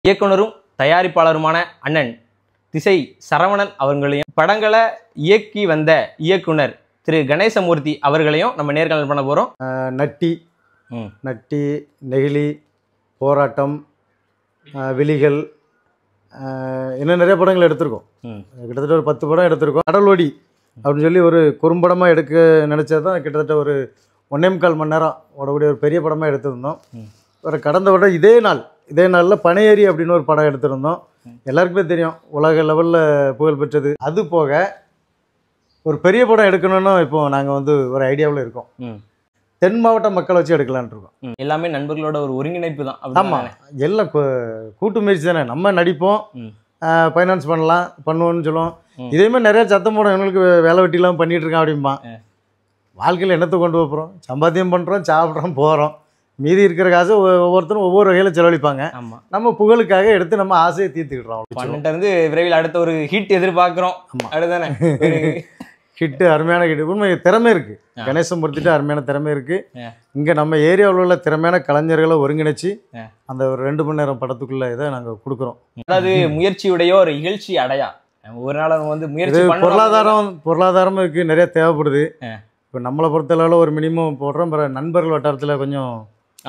இயக்குனரும் தயாரிப்பாளருமான அண்ணன் திசை சரவணன் அவர்களையும் படங்களை இயக்கி வந்த இயக்குனர் திரு கணேசமூர்த்தி அவர்களையும் நம்ம நேர்காணல் பண்ண போகிறோம். நட்டி, நெகிழி, போராட்டம், விழிகள், இன்னும் நிறைய படங்கள் எடுத்திருக்கோம். கிட்டத்தட்ட ஒரு 10 படம் எடுத்திருக்கோம். கடலோடி அப்படின்னு சொல்லி ஒரு குறும்படமாக எடுக்க நினச்சது தான் கிட்டத்தட்ட ஒரு 1.25 மணி நேரம் ஓடக்கூடிய ஒரு பெரிய படமாக எடுத்திருந்தோம். ஒரு கடந்த வருடம் இதே நாளில் பனையேறி அப்படின்னு ஒரு படம் எடுத்திருந்தோம். எல்லாருக்குமே தெரியும், உலக லெவலில் புகழ் பெற்றது. அது போக ஒரு பெரிய படம் எடுக்கணும்னு இப்போது நாங்கள் ஒரு ஐடியாவில் இருக்கோம். தென் மாவட்ட மக்களை வச்சு எடுக்கலான் இருக்கோம். எல்லாமே நண்பர்களோட ஒரு ஒருங்கிணைப்பு தான். ஆமாம், எல்லாம் கூட்டு முயற்சி தானே. நம்ம நடிப்போம், ஃபைனான்ஸ் பண்ணுவோம்னு சொல்லுவோம். இதேமாதிரி நிறையா சத்தம் போடும், இவங்களுக்கு வேலை வெட்டிலாம் பண்ணிகிட்டு இருக்கான் அப்படிம்பா. வாழ்க்கையில் என்னத்தை கொண்டு போகிறோம்? சம்பாத்தியம் பண்ணுறோம், சாப்பிட்றோம், போகிறோம். மீதி இருக்கிற காசு ஒவ்வொருத்தரும் ஒவ்வொரு வகையில் செலவழிப்பாங்க. நம்ம புகழுக்காக எடுத்து நம்ம ஆசையை தீர்த்துக்கிட்டோம். பண்ணிட்டு விரைவில் அடுத்த ஒரு ஹிட் எதிர்பார்க்குறோம். அடுத்தானே ஹிட்டு, அருமையான ஹிட்டு. உண்மை திறமை இருக்குது. கணேசமூர்த்திட்டு அருமையான திறமை இருக்குது. இங்கே நம்ம ஏரியாவில் உள்ள திறமையான கலைஞர்களை ஒருங்கிணைச்சு அந்த ஒரு 2 மணி நேரம் படத்துக்குள்ள இதை நாங்கள் கொடுக்குறோம். அதாவது முயற்சியுடைய ஒரு இகழ்ச்சி அடையா ஒரு நாள் முயற்சி பொருளாதாரம் இதுக்கு நிறைய தேவைப்படுது. இப்போ நம்மளை பொறுத்தளவில் ஒரு மினிமம் போடுறோம். அப்புறம் நண்பர்கள் வட்டாரத்தில் கொஞ்சம்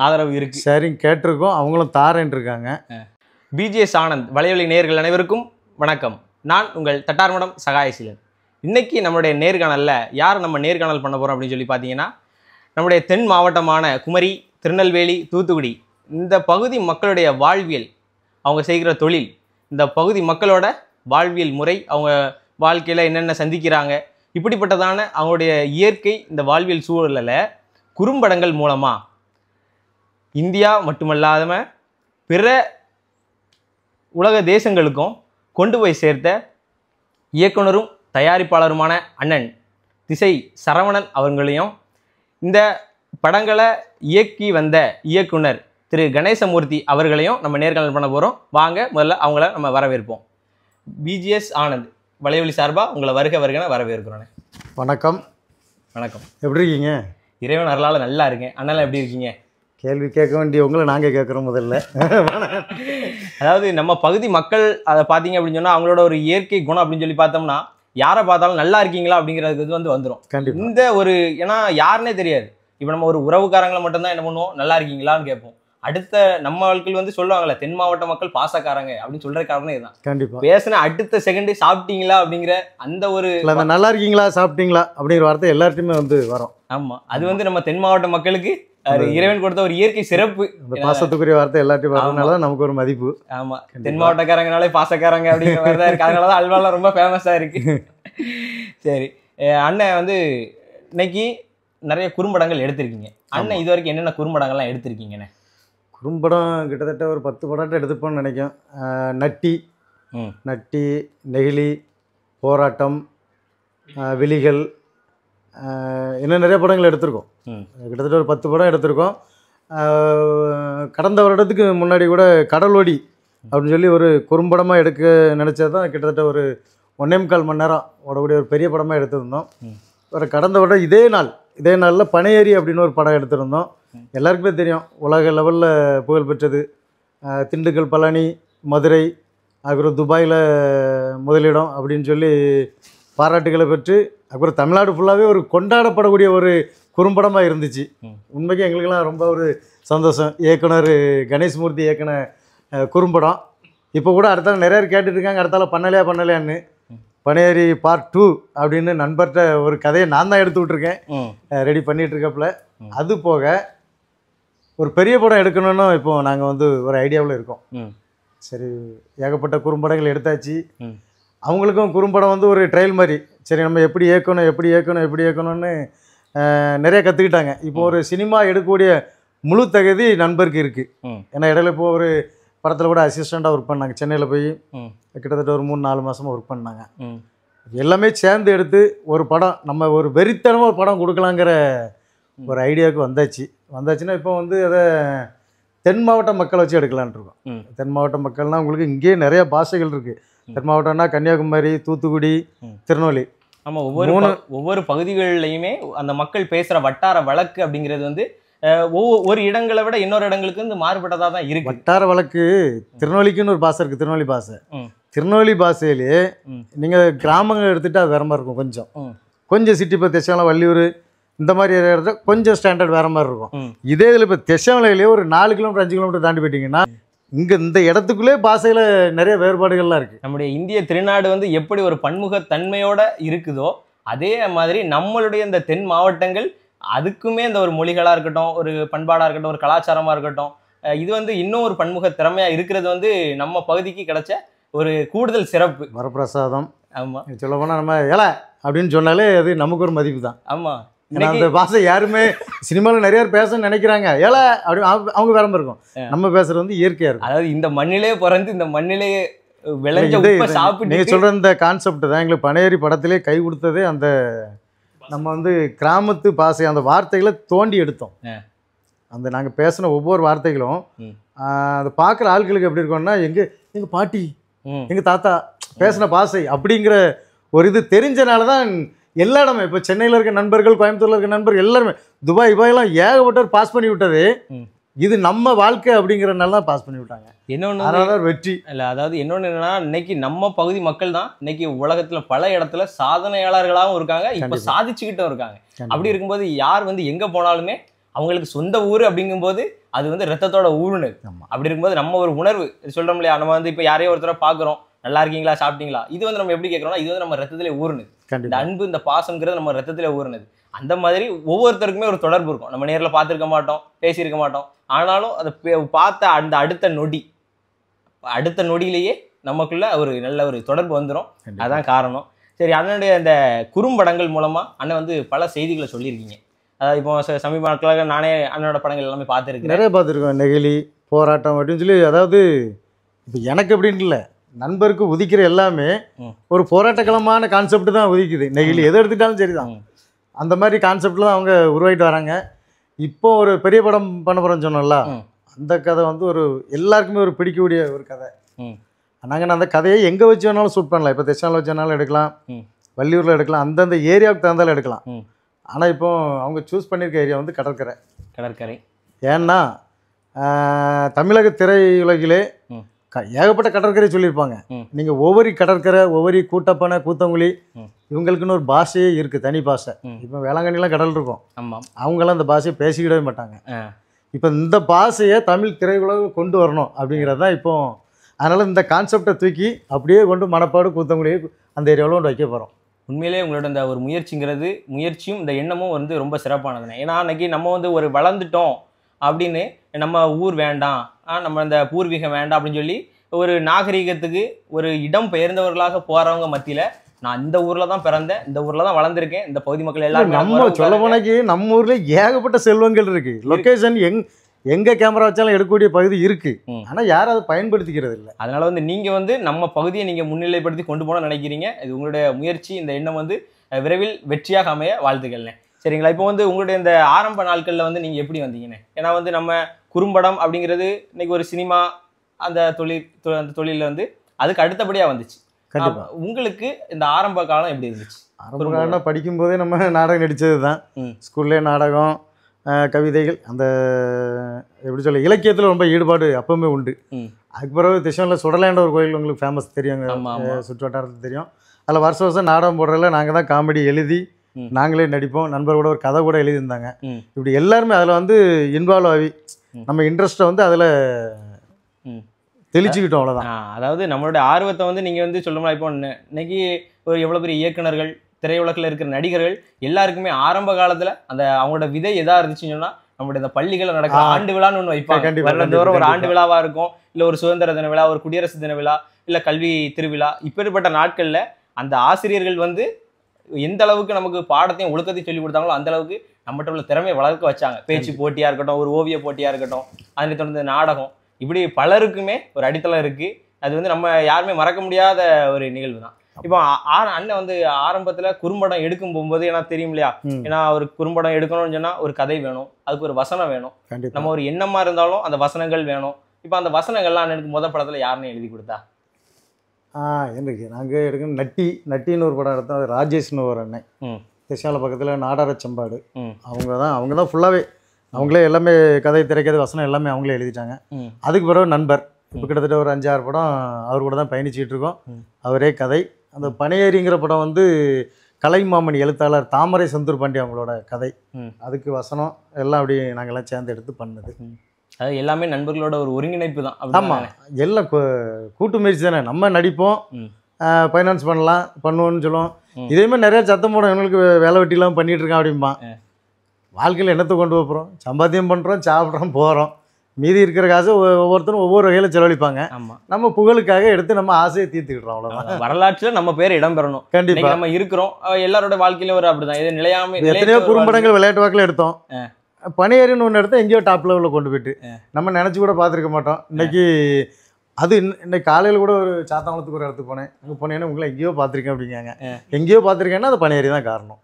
ஆதரவு இருக்குது, சரிங்க கேட்டிருக்கோம். அவங்களும் தாரேன்ட்டு இருக்காங்க. பிஜிஎஸ் ஆனந்த் வலைவலி நேயர்கள் அனைவருக்கும் வணக்கம். நான் உங்கள் தட்டார்மடம் சகாயசீலன். இன்றைக்கி நம்மளுடைய நேர்காணலில் யார் நம்ம நேர்காணல் பண்ண போகிறோம் அப்படின்னு சொல்லி பார்த்தீங்கன்னா, நம்முடைய தென் மாவட்டமான குமரி, திருநெல்வேலி, தூத்துக்குடி இந்த பகுதி மக்களுடைய வாழ்வியல், அவங்க செய்கிற தொழில், இந்த பகுதி மக்களோட வாழ்வியல் முறை, அவங்க வாழ்க்கையில் என்னென்ன சந்திக்கிறாங்க, இப்படிப்பட்டதான அவங்களுடைய இயற்கை, இந்த வாழ்வியல் சூழலில் குறும்படங்கள் மூலமாக இந்தியா மட்டுமல்லாத பிற உலக தேசங்களுக்கும் கொண்டு போய் சேர்த்த இயக்குனரும் தயாரிப்பாளருமான அண்ணன் திசை சரவணன் அவர்களையும் இந்த படங்களை இயக்கி வந்த இயக்குனர் திரு கணேசமூர்த்தி அவர்களையும் நம்ம நேர்காணல் பண்ண போகிறோம். வாங்க முதல்ல அவங்கள நம்ம வரவேற்போம். பிஜிஎஸ் ஆனந்த் வலைவலி சார்பாக உங்களை வருகன வரவேற்கிறோண்ணே. வணக்கம். வணக்கம். எப்படி இருக்கீங்க? இறைவன் அருளால் நல்லா இருக்கேன். அண்ணாலாம் எப்படி இருக்கீங்க? கேள்வி கேட்க வேண்டிய உங்களை நாங்கள் கேட்குறோம் முதல்ல. அதாவது நம்ம பகுதி மக்கள் அதை பார்த்தீங்க அப்படின்னு சொன்னால் அவங்களோட ஒரு இயற்கை குணம் அப்படின்னு சொல்லி பார்த்தோம்னா, யாரை பார்த்தாலும் நல்லா இருக்கீங்களா அப்படிங்கிறதுக்கு வந்துடும். கண்டிப்பாக இந்த ஒரு, ஏன்னா யாருன்னே தெரியாது. இப்போ நம்ம ஒரு உறவுக்காரங்களை மட்டும்தான் என்ன பண்ணுவோம், நல்லா இருக்கீங்களான்னு கேட்போம். அடுத்த நம்ம வாழ்க்கையில் சொல்லுவாங்கல்ல, தென் மாவட்ட மக்கள் பாசக்காரங்க அப்படின்னு சொல்கிற காரணம் இதுதான். கண்டிப்பாக பேசின அடுத்த செகண்டு சாப்பிட்டீங்களா அப்படிங்கிற அந்த ஒரு நல்லா இருக்கீங்களா, சாப்பிட்டீங்களா அப்படிங்கிற வார்த்தை எல்லார்ட்டையுமே வரும். ஆமாம், அது நம்ம தென் மாவட்ட மக்களுக்கு இறைவன் கொடுத்த ஒரு இயற்கை சிறப்பு. பாசத்துக்குரிய வார்த்தை எல்லாத்தையும் வரதுனால நமக்கு ஒரு மதிப்பு. ஆமா, தென் மாவட்டக்காரங்கனாலே பாசக்காரங்க அப்படிங்கிற மாதிரி தான் இருக்கு. அதனாலதான் அல்வாலாம் ரொம்ப ஃபேமஸா இருக்கு. சரி, அண்ணன் இன்னைக்கு நிறைய குறும்படங்கள் எடுத்திருக்கீங்க. அண்ணன் இது வரைக்கும் என்னென்ன குறும்படங்கள்லாம் எடுத்திருக்கீங்கண்ணே? குறும்படம் கிட்டத்தட்ட ஒரு 10 படத்தை எடுத்துப்போன்னு நினைக்கும். நட்டி, நெகிழி, போராட்டம், விழிகள், இன்னும் நிறைய படங்கள் எடுத்திருக்கோம். கிட்டத்தட்ட ஒரு 10 படம் எடுத்திருக்கோம். கடந்த வருடத்துக்கு முன்னாடி கூட கடலோடி அப்படின்னு சொல்லி ஒரு குறும்படமாக எடுக்க நினச்சது தான் கிட்டத்தட்ட ஒரு 1.25 மணி நேரம் ஓடக்கூடிய ஒரு பெரிய படமாக எடுத்திருந்தோம். ஒரு கடந்த வருடம் இதே நாளில் பனையேறி அப்படின்னு ஒரு படம் எடுத்திருந்தோம். எல்லாருக்குமே தெரியும், உலக லெவலில் புகழ் பெற்றது. திண்டுக்கல், பழனி, மதுரை, அப்புறம் துபாயில் முதலிடம் அப்படின்னு சொல்லி பாராட்டுகளை பெற்று, அப்புறம் தமிழ்நாடு ஃபுல்லாகவே ஒரு கொண்டாடப்படக்கூடிய ஒரு குறும்படமாக இருந்துச்சு. உண்மைக்கு எங்களுக்கெல்லாம் ரொம்ப ஒரு சந்தோஷம். இயக்குனர் கணேசமூர்த்தி இயக்குன குறும்படம். இப்போ கூட அடுத்தால நிறைய பேர் கேட்டுட்ருக்காங்க, அடுத்தால பண்ணலையான்னு. பனையேறி பார்ட் 2 அப்படின்னு நண்பர்கிட்ட ஒரு கதையை நான் தான் எடுத்து விட்ருக்கேன், ரெடி பண்ணிகிட்டு இருக்கப்பல. அது போக ஒரு பெரிய படம் எடுக்கணும்னு இப்போது நாங்கள் ஒரு ஐடியாவில் இருக்கோம். சரி, ஏகப்பட்ட குறும்படங்கள் எடுத்தாச்சு. அவங்களுக்கும் குறும்படம் ஒரு ட்ரையல் மாதிரி. சரி, நம்ம எப்படி இயக்கணும்னு நிறைய கற்றுக்கிட்டாங்க. இப்போ ஒரு சினிமா எடுக்கக்கூடிய முழு தகுதி நண்பருக்கு இருக்குது. ஏன்னா இடையில இப்போ ஒரு படத்தில் கூட அசிஸ்டண்ட்டாக ஒர்க் பண்ணாங்க. சென்னையில் போய் கிட்டத்தட்ட ஒரு 3-4 மாதமாக ஒர்க் பண்ணாங்க. எல்லாமே சேர்ந்து எடுத்து ஒரு படம், நம்ம ஒரு வெறித்தனமாக ஒரு படம் கொடுக்கலாங்கிற ஒரு ஐடியாவுக்கு வந்தாச்சுன்னா இப்போ அதை தென் மாவட்ட மக்களை வச்சு எடுக்கலான் இருக்கோம். தென் மாவட்ட மக்கள்னால் உங்களுக்கு இங்கேயே நிறைய பாஷைகள் இருக்குது. தென் மாவட்டம்னா கன்னியாகுமரி, தூத்துக்குடி, திருநெல்வேலி. ஆமாம், ஒவ்வொரு பகுதிகளிலையுமே அந்த மக்கள் பேசுகிற வட்டார வழக்கு அப்படிங்கிறது ஒரு இடங்களை விட இன்னொரு இடங்களுக்கு வந்து மாறுபட்டதா தான் இருக்கு. வட்டார வழக்கு திருநெல்வேலிக்குன்னு ஒரு பாசை இருக்குது, திருநெல்வேலி பாசை. ம். திருநெல்வேலி பாசையிலேயே நீங்கள் கிராமங்கள் எடுத்துகிட்டு அது வேற மாதிரி இருக்கும். கொஞ்சம் சிட்டி, இப்போ தெஷாலம் வள்ளியூர் இந்த மாதிரி இடத்துல கொஞ்சம் ஸ்டாண்டர்ட் வேற மாதிரி இருக்கும். இதே இதில் இப்போ தெஷாமலையிலேயே ஒரு 4 கிலோமீட்டர் 5 கிலோமீட்டர் தாண்டி போயிட்டீங்கன்னா இங்கே இந்த இடத்துக்குள்ளே பாசையில் நிறைய வேறுபாடுகள்லாம் இருக்குது. நம்முடைய இந்திய திருநாடு வந்து எப்படி ஒரு பன்முகத்தன்மையோட இருக்குதோ அதே மாதிரி நம்மளுடைய இந்த தென் மாவட்டங்கள் அதுக்குமே இந்த ஒரு மொழிகளாக இருக்கட்டும், ஒரு பண்பாடாக இருக்கட்டும், ஒரு கலாச்சாரமாக இருக்கட்டும், இது வந்து இன்னும் ஒரு பன்முக திறமையாக இருக்கிறது வந்து நம்ம பகுதிக்கு கிடைச்ச ஒரு கூடுதல் சிறப்பு. வரப்பிரசாதம். ஆமாம், சொல்ல போனால் நம்ம ஏழை அப்படின்னு சொன்னாலே அது நமக்கு ஒரு மதிப்பு தான். ஆமாம், ஏன்னா அந்த பாஷை யாருமே சினிமாவில் நிறைய பேர் பேசணும்னு நினைக்கிறாங்க, ஏழை அப்படி அவங்க வேற மாதிரி இருக்கும். நம்ம பேசுறது வந்து இயற்கையாக இருக்கும். அதாவது இந்த மண்ணிலே பிறந்து இந்த மண்ணிலே விளைஞ்ச சாப்பிட்டு நீங்கள் சொல்கிற இந்த கான்செப்ட் தான் எங்களுக்கு பனையேறி படத்திலே கை கொடுத்ததே. அந்த நம்ம வந்து கிராமத்து பாசை அந்த வார்த்தைகளை தோண்டி எடுத்தோம். அந்த நாங்கள் பேசின ஒவ்வொரு வார்த்தைகளும் அதை பார்க்குற ஆட்களுக்கு எப்படி இருக்கோம்னா எங்கள் பாட்டி எங்கள் தாத்தா பேசின பாசை அப்படிங்கிற ஒரு இது தெரிஞ்சனால தான் எல்லா இடமே. இப்போ சென்னையில் இருக்க நண்பர்கள், கோயம்புத்தூரில் இருக்க நண்பர்கள் எல்லாருமே துபாய்லாம் ஏகப்பட்டவர் பாஸ் பண்ணி விட்டது இது நம்ம வாழ்க்கை அப்படிங்கிறனால தான் பாஸ் பண்ணி விட்டாங்க. இன்னொன்று வெற்றி இல்லை, அதாவது இன்னொன்று என்னன்னா இன்னைக்கு நம்ம பகுதி மக்கள் தான் இன்னைக்கு உலகத்துல பல இடத்துல சாதனையாளர்களாகவும் இருக்காங்க, இப்போ சாதிச்சுக்கிட்டும் இருக்காங்க. அப்படி இருக்கும்போது யார் வந்து எங்க போனாலுமே அவங்களுக்கு சொந்த ஊர் அப்படிங்கும்போது அது வந்து ரத்தத்தோட ஊருனது. அப்படி இருக்கும்போது நம்ம ஒரு உணர்வு சொல்றோம் இல்லையா, நம்ம வந்து இப்போ யாரையோ ஒருத்தர பாக்குறோம், நல்லா இருக்கீங்களா, சாப்பிட்டீங்களா, இது வந்து நம்ம எப்படி கேட்கறோம்னா இது வந்து நம்ம ரத்தத்திலே ஊறுனது. இந்த அன்பு, இந்த பாசம்ங்கிறது நம்ம ரத்தத்திலே ஊறுனது. அந்த மாதிரி ஒவ்வொருத்தருக்குமே ஒரு தொடர்பு இருக்கும். நம்ம நேரில் பார்த்துருக்க மாட்டோம், பேசியிருக்க மாட்டோம், ஆனாலும் அதை பார்த்த அந்த அடுத்த நொடியிலேயே நமக்குள்ள ஒரு நல்ல ஒரு தொடர்பு வந்துடும். அதான் காரணம். சரி, அண்ணனுடைய அந்த குறும்படங்கள் மூலமா அண்ணன் வந்து பல செய்திகளை சொல்லியிருக்கீங்க. அதாவது இப்போ சமீப நாட்களாக நானே அண்ணனோட படங்கள் எல்லாமே பார்த்துருக்கேன், நிறைய பார்த்துருக்கோம். நெகிழி, போராட்டம் அப்படின்னு சொல்லி, அதாவது இப்போ எனக்கு அப்படின்னு இல்லை, நண்பருக்கு உதிக்கிற எல்லாமே ஒரு போராட்டக்களமான கான்செப்ட் தான் உதிக்குது. நெகிழி எதை எடுத்துக்கிட்டாலும் சரிதான், அந்த மாதிரி கான்செப்டில் தான் அவங்க உருவாயிட்டு வராங்க. இப்போ ஒரு பெரிய படம் பண்ண போகிறோன்னு சொன்னோம்ல, அந்த கதை வந்து ஒரு எல்லாருக்குமே ஒரு பிடிக்கக்கூடிய ஒரு கதை. நாங்கள் அந்த கதையை எங்கே வச்சு வேணாலும் ஷூட் பண்ணலாம். இப்போ தெஷானில் வச்சு வேணாலும் எடுக்கலாம், வள்ளியூரில் எடுக்கலாம், அந்தந்த ஏரியாவுக்கு தகுந்தாலும் எடுக்கலாம். ஆனால் இப்போ அவங்க சூஸ் பண்ணியிருக்க ஏரியா வந்து கடற்கரை. ஏன்னா தமிழக திரையுலகிலே ஏகப்பட்ட கடற்கரை சொல்லியிருப்பாங்க. நீங்கள் ஒவ்வொரு கடற்கரை, ஒவ்வொரு கூட்டப்பனை, கூத்தங்குழி இவங்களுக்குன்னு ஒரு பாஷையே இருக்குது, தனி பாஷை. இப்போ வேளாங்கண்ணிலாம் கடல் இருக்கும், அவங்களாம் அந்த பாஷையை பேசிக்கிடவே மாட்டாங்க. இப்போ இந்த பாஷையை தமிழ் திரையுலகம் கொண்டு வரணும் அப்படிங்கிறது தான் இப்போ. அதனால் இந்த கான்செப்டை தூக்கி அப்படியே கொண்டு மணப்பாடு, கூத்தங்குழியை அந்த ஏரியாவில் கொண்டு வைக்க போகிறோம். உண்மையிலே உங்களோட இந்த ஒரு முயற்சியும் இந்த எண்ணமும் வந்து ரொம்ப சிறப்பானதுண்ணே. ஏன்னா அன்னைக்கு நம்ம வந்து ஒரு வளர்ந்துட்டோம் அப்படின்னு நம்ம ஊர் வேண்டாம், நம்ம இந்த பூர்வீகம் வேண்டாம் அப்படின்னு சொல்லி ஒரு நாகரீகத்துக்கு ஒரு இடம் பெயர்ந்தவர்களாக போகிறவங்க மத்தியில் நான் இந்த ஊரில் தான் பிறந்தேன், இந்த ஊரில் தான் வளர்ந்துருக்கேன், இந்த பகுதி மக்கள் எல்லாரும் நம்ம சொல்ல போனாக்கி நம்ம ஊரில் ஏகப்பட்ட செல்வங்கள் இருக்குது. லொக்கேஷன் எங்கே கேமரா வச்சாலும் எடுக்கக்கூடிய பகுதி இருக்குது, ஆனால் யாரும் அதை பயன்படுத்திக்கிறது இல்லை. அதனால் வந்து நீங்கள் வந்து நம்ம பகுதியை நீங்கள் முன்னிலைப்படுத்தி கொண்டு போகணும்னு நினைக்கிறீங்க. இது உங்களுடைய முயற்சி, இந்த எண்ணம் வந்து விரைவில் வெற்றியாக அமைய வாழ்த்துக்கள்ண்ணே. சரிங்களா, இப்போ வந்து உங்களுடைய இந்த ஆரம்ப நாட்களில் வந்து நீங்கள் எப்படி வந்தீங்கண்ணே? ஏன்னா வந்து நம்ம குறும்படம் அப்படிங்கிறது இன்னைக்கு ஒரு சினிமா அந்த தொழிலில் வந்து அதுக்கு அடுத்தபடியாக வந்துச்சு. உங்களுக்கு இந்த ஆரம்ப காலம் எப்படி இருந்துச்சு? ஆரம்ப காலம் படிக்கும்போதே நம்ம நாடகம் நடித்தது தான். ஸ்கூல்லே நாடகம், கவிதைகள், அந்த எப்படி சொல்ல இலக்கியத்தில் ரொம்ப ஈடுபாடு அப்பவுமே உண்டு. அதுக்கு பிறகு திஷனில் சுடலேண்ட ஒரு கோயில் உங்களுக்கு ஃபேமஸ் தெரியுங்க, சுற்று வட்டாரத்துக்கு தெரியும். அதில் வருஷம் நாடகம் போடுறதுல நாங்கள் தான் காமெடி எழுதி நாங்களே நடிப்போம். நண்பர்களோட ஒரு கதை கூட எழுதியிருந்தாங்க. இப்படி எல்லாருமே அதில் வந்து இன்வால்வ் ஆகி நம்ம இன்ட்ரெஸ்ட்டை வந்து அதில் தெளிச்சுக்கிட்டோம், அவ்வளோதான். அதாவது நம்மளோட ஆர்வத்தை வந்து நீங்கள் வந்து சொல்லணும்னா இப்போ இன்னைக்கு ஒரு எவ்வளோ பெரிய இயக்குநர்கள், திரையுலகில் இருக்கிற நடிகர்கள் எல்லாருக்குமே ஆரம்ப காலத்தில் அந்த அவங்களோட விதை எதாக இருந்துச்சுன்னு சொன்னால் நம்மளுடைய இந்த பள்ளிகளில் நடக்கிற ஆண்டு விழான்னு ஒன்று வைப்பாங்க. வருடந்தோறும் ஒரு ஆண்டு விழாவாக இருக்கும், இல்லை ஒரு சுதந்திர தின விழா, ஒரு குடியரசு தின விழா, இல்லை கல்வி திருவிழா. இப்பேற்பட்ட நாட்களில் அந்த ஆசிரியர்கள் வந்து எந்த அளவுக்கு நமக்கு பாடத்தையும் ஒழுக்கத்தையும் சொல்லி கொடுத்தாங்களோ அந்த அளவுக்கு நம்மகிட்ட உள்ள திறமையை வளர்க்க வச்சாங்க. பேச்சு போட்டியாக இருக்கட்டும், ஒரு ஓவிய போட்டியாக இருக்கட்டும், அதனை தொடர்ந்து நாடகம், இப்படி பலருக்குமே ஒரு அடித்தளம் இருக்குது. அது வந்து நம்ம யாருமே மறக்க முடியாத ஒரு நிகழ்வு தான். இப்போ அண்ணன் வந்து ஆரம்பத்தில் குறும்படம் எடுக்கும் போகும்போது எனக்கு தெரியும் இல்லையா, ஏன்னா ஒரு குறும்படம் எடுக்கணும்னு சொன்னால் ஒரு கதை வேணும், அதுக்கு ஒரு வசனம் வேணும், நம்ம ஒரு எண்ணமாக இருந்தாலும் அந்த வசனங்கள் வேணும். இப்போ அந்த வசனங்கள்லாம் அண்ணனுக்கு முதல் படத்தில் யாருன்னு எழுதி கொடுத்தா? எனக்கு நாங்கள் எடுக்கணும் நட்டின்னு ஒரு படம் எடுத்தோம். அது ராஜேஷ்னு ஒரு அண்ணன், திஷால பக்கத்தில் நாடார செம்பாடு. அவங்க தான் ஃபுல்லாகவே அவங்களே எல்லாமே கதை திரைக்கதை வசனம் எல்லாமே அவங்களே எழுதிட்டாங்க. அதுக்கு பிறகு நண்பர் இப்போ கிட்டத்தட்ட ஒரு 5-6 படம் அவர் கூட தான் பயணிச்சுட்டு இருக்கோம். அவரே கதை. அந்த பனையேறிங்கிற படம் வந்து கலைமாமணி எழுத்தாளர் தாமரை செந்தூர் பாண்டி அவங்களோட கதை. அதுக்கு வசனம் எல்லாம் அப்படி நாங்கள்லாம் சேர்ந்து எடுத்து பண்ணது. அது எல்லாமே நண்பர்களோட ஒரு ஒருங்கிணைப்பு தான். ஆமாம், எல்லாம் கூட்டு முயற்சி தானே. நம்ம நடிப்போம், ஃபைனான்ஸ் பண்ணுவோன்னு சொல்லுவோம். இதேமாதிரி நிறையா சத்தம் போடும், எங்களுக்கு வேலை வெட்டிலாம் பண்ணிகிட்டு இருக்கேன் அப்படிம்பா. வாழ்க்கையில் என்னத்தை கொண்டு போகிறோம்? சம்பாத்தியம் பண்ணுறோம், சாப்பிட்றோம், போகிறோம். மீதி இருக்கிற காசு ஒவ்வொருத்தரும் ஒவ்வொரு வகையில் செலவழிப்பாங்க. நம்ம புகழுக்காக எடுத்து நம்ம ஆசையை தீர்த்துக்கிட்டோம், அவ்வளோதான். வரலாற்றில் நம்ம பேர் இடம் பெறணும். கண்டிப்பாக நம்ம இருக்கிறோம். எல்லாரோட வாழ்க்கையில ஒரு அப்படிதான். இது நிலையாம எத்தனையோ குறும்படங்கள் விளையாட்டு வாக்கில் எடுத்தோம். பனையேறின்னு ஒன்று எடுத்தால் எங்கேயோ டாப் லெவலில் கொண்டு போயிட்டு நம்ம நினச்சி கூட பார்த்துருக்க மாட்டோம். இன்னைக்கு காலையில் கூட ஒரு சாத்தாங்குளத்துக்கு ஒரு இடத்துக்கு போனேன். அங்கே போனேன்னா உங்களை எங்கேயோ பார்த்துருக்கேன் அப்படிங்காங்க. எங்கேயோ பார்த்துருக்கேன்னா அது பனையேறி தான் காரணம்.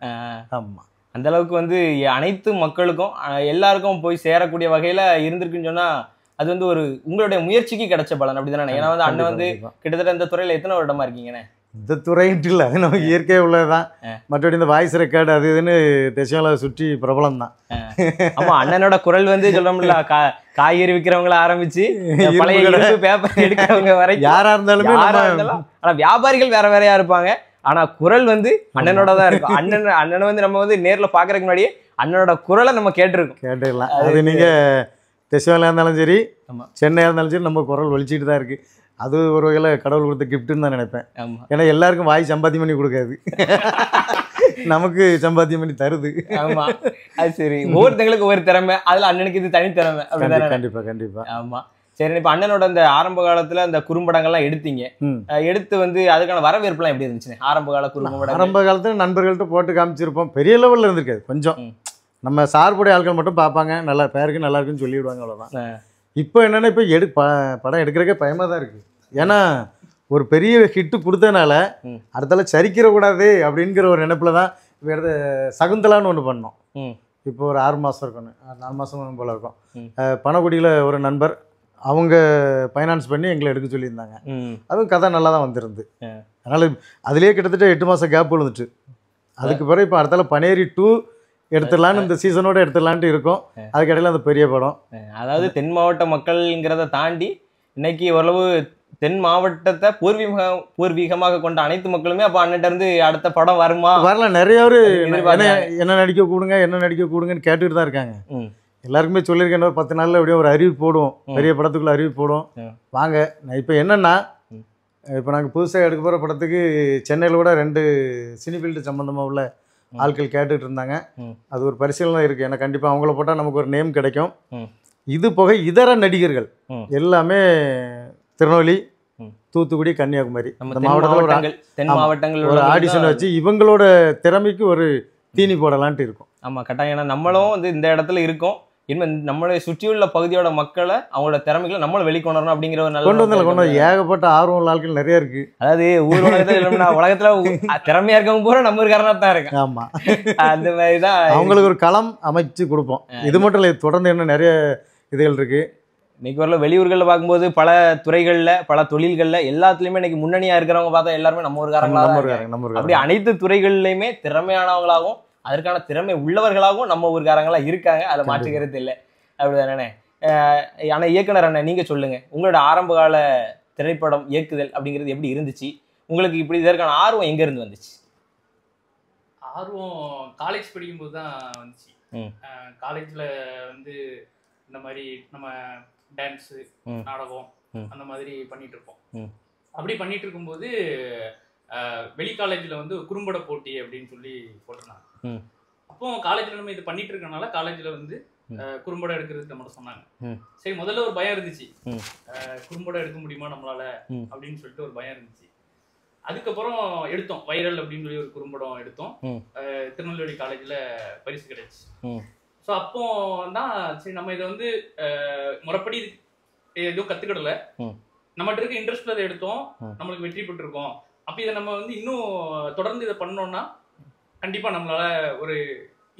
ஆமாம், அந்த அளவுக்கு வந்து அனைத்து மக்களுக்கும் எல்லாருக்கும் போய் சேரக்கூடிய வகையில் இருந்திருக்குன்னு சொன்னால் அது வந்து ஒரு உங்களுடைய முயற்சிக்கு கிடைச்ச பலன் அப்படிதானே. ஏன்னா வந்து அண்ணன் வந்து கிட்டத்தட்ட இந்த துறையில் எத்தனை வருடமா இருக்கீங்கண்ணே? இந்த துறைன்ட்டு இல்லை, அது நமக்கு இயற்கையாக உள்ளதுதான். மற்றபடி இந்த வாய்ஸ் ரெக்கார்டு அது இதுன்னு திசைகளை சுற்றி பிரபலம் தான். ஆமா, அண்ணனோட குரல் வந்து சொல்றோம்ல, காய்கறி விற்கிறவங்கள ஆரம்பிச்சு பழைய பேப்பர் எடுக்கிறவங்க வரை யாரா இருந்தாலுமே. ஆனா வியாபாரிகள் வேற வேறையா இருப்பாங்க. ஆனா குரல் வந்து அண்ணனோட தான் இருக்கும். அண்ணனை வந்து நம்ம வந்து நேர்ல பாக்குறதுக்கு முன்னாடியே அண்ணனோட குரலை நம்ம கேட்டுக்கலாம். அது நீங்க திசையில இருந்தாலும் சரி, சென்னையா இருந்தாலும் சரி, நம்ம குரல் ஒழிச்சிட்டு தான் இருக்கு. அது ஒரு வகையில் கடவுள் கொடுத்த கிஃப்ட்டுன்னு தான் நினைப்பேன். ஏன்னா எல்லாருக்கும் வாய் சம்பாத்தியம் பண்ணி கொடுக்காது, நமக்கு சம்பாத்தியம் பண்ணி தருது. ஆமா, அது சரி. ஒவ்வொருத்தங்களுக்கு ஒவ்வொரு திறமை, அதுல அண்ணனுக்கு இது தனி திறமை. கண்டிப்பா கண்டிப்பா. ஆமா, சரி. இப்ப அண்ணனோட இந்த ஆரம்ப காலத்துல இந்த குறும்படங்கள்லாம் எடுத்தீங்க. எடுத்து வந்து அதுக்கான வரவேற்புலாம் எப்படி இருந்துச்சு? ஆரம்ப கால குறும்படம் ஆரம்ப காலத்துல நண்பர்கள்ட்ட போட்டு காமிச்சிருப்போம். பெரிய லெவல்ல இருந்திருக்காது. கொஞ்சம் நம்ம சார்புடைய ஆட்கள் மட்டும் பார்ப்பாங்க, நல்லா பேருக்கு நல்லா இருக்குன்னு சொல்லிவிடுவாங்க, அவ்வளோதான். இப்போ என்னென்னா, இப்போ படம் எடுக்கிறக்கே பயமாக தான் இருக்குது. ஏன்னா ஒரு பெரிய ஹிட்டு கொடுத்தனால அடுத்தால சரிக்கிற கூடாது அப்படிங்கிற ஒரு நினைப்பில் தான் இப்போ எடுத்த சகுந்தலான்னு ஒன்று பண்ணோம். இப்போ ஒரு 6 மாதம் இருக்கணும், 4 மாதம் போல் இருக்கும். பணக்குடியில் ஒரு நண்பர் அவங்க ஃபைனான்ஸ் பண்ணி எங்களை எடுக்க சொல்லியிருந்தாங்க. அதுவும் கதை நல்லா தான் வந்துருந்து. அதனால் அதுலேயே கிட்டத்தட்ட 8 மாதம் கேப் விழுந்துச்சு. அதுக்கு பிறகு இப்போ அடுத்தால பனேரி 2 எடுத்துடலான்னு, இந்த சீசனோட எடுத்துடலான்ட்டு இருக்கோம். அதுக்கிடையில் அந்த பெரிய படம், அதாவது தென் மாவட்ட மக்கள்ங்கிறத தாண்டி இன்னைக்கு ஓரளவு தென் மாவட்டத்தை பூர்வீகமாக கொண்ட அனைத்து மக்களுமே அப்போ அண்ணன் இருந்து அடுத்த படம் வரலாம். நிறைய என்ன நடிக்க கூடுங்கன்னு கேட்டுட்டு தான் இருக்காங்க. எல்லாருக்குமே சொல்லியிருக்கேன், ஒரு 10 நாளில் எப்படியும் ஒரு அறிவிப்பு போடுவோம், பெரிய படத்துக்குள்ள அறிவிப்பு போடுவோம், வாங்க. இப்போ என்னன்னா, இப்போ நாங்கள் புதுசாக எடுக்க போகிற படத்துக்கு சென்னையில் கூட 2 சினிஃபீல்டு சம்மந்தமாக உள்ள ஆட்கள் கேட்டுட்டு இருந்தாங்க. அது ஒரு பரிசீலனை இருக்குது. ஏன்னா கண்டிப்பாக அவங்கள போட்டால் நமக்கு ஒரு நேம் கிடைக்கும். இது போக இதர நடிகர்கள் எல்லாமே திருநெல்வேலி, தூத்துக்குடி, கன்னியாகுமரி இந்த மாவட்டத்தில் ஒரு ஆடிஷன் வச்சு இவங்களோட திறமைக்கு ஒரு தீனி போடலான்ட்டு இருக்கும். ஆமாம், கட்டாயம். ஏன்னா நம்மளும் வந்து இந்த இடத்துல இருக்கோம். இனிமேல் நம்மளை சுற்றியுள்ள பகுதியோட மக்களை, அவங்களோட திறமைகளை நம்மளும் வெளிக்கொணரணும் அப்படிங்கிற ஒரு நல்ல கொண்டு வந்து ஏகப்பட்ட ஆர்வம் உள்ள ஆட்கள் நிறைய இருக்கு. அதாவது ஊர் உலகத்துல திறமையா இருக்கவங்க பூரா நம்ம ஒரு காரணம் தான் இருக்கு. ஆமா, அந்த மாதிரிதான் அவங்களுக்கு ஒரு களம் அமைச்சு கொடுப்போம். இது மட்டும் இல்லை, தொடர்ந்து இன்னும் நிறைய இதுகள் இருக்கு. இன்னைக்கு வரல வெளியூர்களில் பார்க்கும்போது பல துறைகளில், பல தொழில்களில் எல்லாத்துலேயுமே இன்னைக்கு முன்னணியாக இருக்கிறவங்க பார்த்தா எல்லாருமே நம்ம ஊருக்காரங்களாக. அப்படி அனைத்து துறைகள்லையுமே திறமையானவங்களாகவும் அதற்கான திறமை உள்ளவர்களாகவும் நம்ம ஊருக்காரங்களாம் இருக்காங்க. அதில் மாற்றுக்கிறது இல்லை. அப்படிதானே? ஆனால் இயக்குனர் அண்ணன், நீங்கள் சொல்லுங்கள், உங்களோட ஆரம்ப கால திரைப்படம் இயக்குதல் அப்படிங்கிறது எப்படி இருந்துச்சு? உங்களுக்கு இப்படி இதற்கான ஆர்வம் எங்கேருந்து வந்துச்சு? ஆர்வம் காலேஜ் படிக்கும்போது தான் வந்துச்சு. காலேஜில் வந்து இந்த மாதிரி நம்ம டான்ஸு, நாடகம் அந்த மாதிரி பண்ணிட்டு இருப்போம். அப்படி பண்ணிட்டு இருக்கும்போது வெளி காலேஜில் வந்து குறும்பட போட்டி அப்படின்னு சொல்லி போட்டிருந்தாங்க. அப்போ காலேஜில் நம்ம இது பண்ணிட்டு இருக்கனால காலேஜில் வந்து குறும்படம் எடுக்கிறதுக்கு நம்மள சொன்னாங்க. சரி, முதல்ல ஒரு பயம் இருந்துச்சு, குறும்படம் எடுக்க முடியுமா நம்மளால அப்படின்னு சொல்லிட்டு ஒரு பயம் இருந்துச்சு. அதுக்கப்புறம் எடுத்தோம், வைரல் அப்படின்னு சொல்லி ஒரு குறும்படம் எடுத்தோம். திருநெல்வேலி காலேஜில் பரிசு கிடைச்சு. ஸோ அப்போ தான் சரி, நம்ம இதை வந்து முறைப்படி எதுவும் கற்றுக்கிடல, நம்மகிட்ட இருக்க இன்ட்ரெஸ்ட்ல அதை எடுத்தோம், நம்மளுக்கு வெற்றி பெற்றிருக்கோம். அப்போ இதை நம்ம வந்து இன்னும் தொடர்ந்து இதை பண்ணோம்னா கண்டிப்பாக நம்மளால ஒரு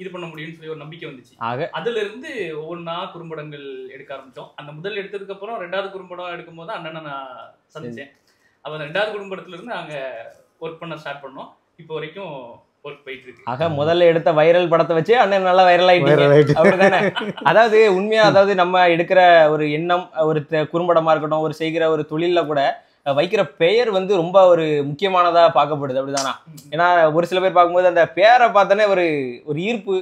இது பண்ண முடியும்னு சொல்லி ஒரு நம்பிக்கை வந்துச்சு. அதுல இருந்து ஒவ்வொன்றா குறும்படங்கள் எடுக்க ஆரம்பித்தோம். அந்த முதல் எடுத்ததுக்கு அப்புறம் 2வது குறும்படம் எடுக்கும் போது அண்ணனை நான் சந்திச்சேன். அப்போ அந்த 2வது குறும்படத்துல இருந்து நாங்கள் ஒர்க் பண்ண ஸ்டார்ட் பண்ணோம். இப்போ வரைக்கும் ஒர்க் போயிட்டு இருக்கு. ஆக முதல்ல எடுத்த வைரல் படத்தை வச்சு அண்ணன் நல்லா வைரல் ஆயிட்டீங்க அப்படிதானே? அதாவது உண்மையா, அதாவது நம்ம எடுக்கிற ஒரு எண்ணம், ஒரு குறும்படமா இருக்கட்டும், ஒரு செய்கிற ஒரு தொழில கூட வைக்கிற பெயர் வந்து ரொம்ப ஒரு முக்கியமானதா பார்க்கப்படுது, அப்படிதானா? ஏன்னா ஒரு சில பேர் பார்க்கும்போது அந்த பேரை பார்த்தோன்னே ஒரு ஒரு ஈர்ப்பு,